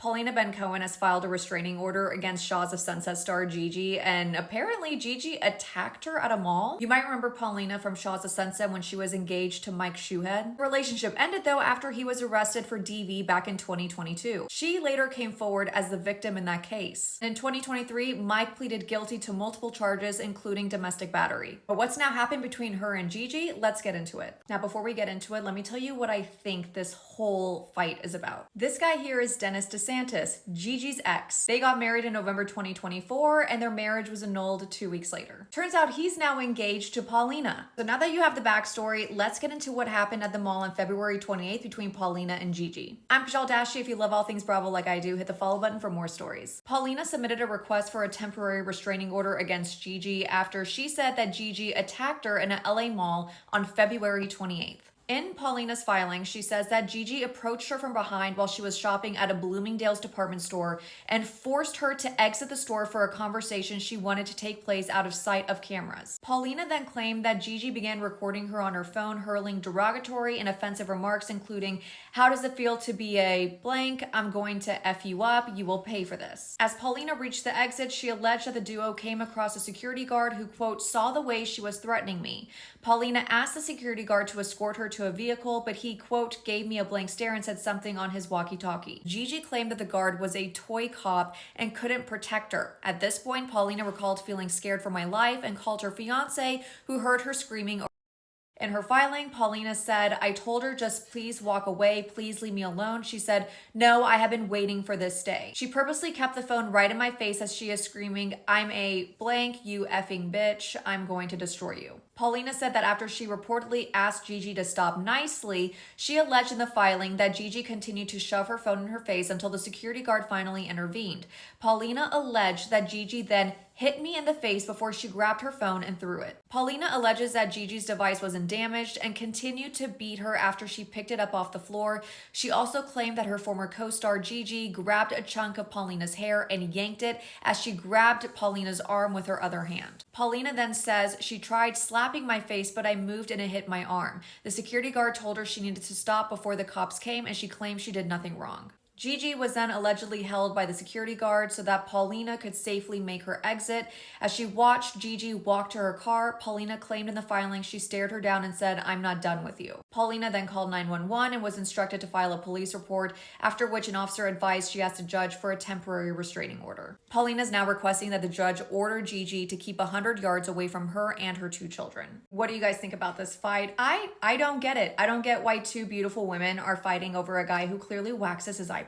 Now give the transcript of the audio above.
Paulina Ben Cohen has filed a restraining order against Shahs of Sunset star Gigi, and apparently Gigi attacked her at a mall. You might remember Paulina from Shahs of Sunset when she was engaged to Mike Shoehead. The relationship ended though after he was arrested for DV back in 2022. She later came forward as the victim in that case. In 2023, Mike pleaded guilty to multiple charges, including domestic battery. But what's now happened between her and Gigi? Let's get into it. Now, before we get into it, let me tell you what I think this whole fight is about. This guy here is Dennis DeSantis, Gigi's ex. They got married in November 2024 and their marriage was annulled 2 weeks later. Turns out he's now engaged to Paulina. So now that you have the backstory, let's get into what happened at the mall on February 28th between Paulina and Gigi. I'm Kajal Dashi. If you love all things Bravo like I do, hit the follow button for more stories. Paulina submitted a request for a temporary restraining order against Gigi after she said that Gigi attacked her in an LA mall on February 28th. In Paulina's filing, she says that Gigi approached her from behind while she was shopping at a Bloomingdale's department store and forced her to exit the store for a conversation she wanted to take place out of sight of cameras. Paulina then claimed that Gigi began recording her on her phone, hurling derogatory and offensive remarks, including, "How does it feel to be a blank? I'm going to F you up. You will pay for this." As Paulina reached the exit, she alleged that the duo came across a security guard who, quote, "saw the way she was threatening me." Paulina asked the security guard to escort her to a vehicle, but he, quote, "gave me a blank stare and said something on his walkie-talkie." Gigi claimed that the guard was a toy cop and couldn't protect her. At this point, Paulina recalled feeling scared for my life and called her fiance, who heard her screaming. In her filing, Paulina said, "I told her just please walk away, please leave me alone." She said, "No, I have been waiting for this day." She purposely kept the phone right in my face as she is screaming, "I'm a blank, you effing bitch, I'm going to destroy you." Paulina said that after she reportedly asked Gigi to stop nicely, she alleged in the filing that Gigi continued to shove her phone in her face until the security guard finally intervened. Paulina alleged that Gigi then hit me in the face before she grabbed her phone and threw it. Paulina alleges that Gigi's device wasn't damaged and continued to beat her after she picked it up off the floor. She also claimed that her former co-star Gigi grabbed a chunk of Paulina's hair and yanked it as she grabbed Paulina's arm with her other hand. Paulina then says, "She tried slapping my face, but I moved and it hit my arm." The security guard told her she needed to stop before the cops came, and she claimed she did nothing wrong. Gigi was then allegedly held by the security guard so that Paulina could safely make her exit. As she watched Gigi walk to her car, Paulina claimed in the filing she stared her down and said, "I'm not done with you." Paulina then called 911 and was instructed to file a police report, after which an officer advised she asked a judge for a temporary restraining order. Paulina is now requesting that the judge order Gigi to keep 100 yards away from her and her 2 children. What do you guys think about this fight? I don't get it. I don't get why 2 beautiful women are fighting over a guy who clearly waxes his eyebrows.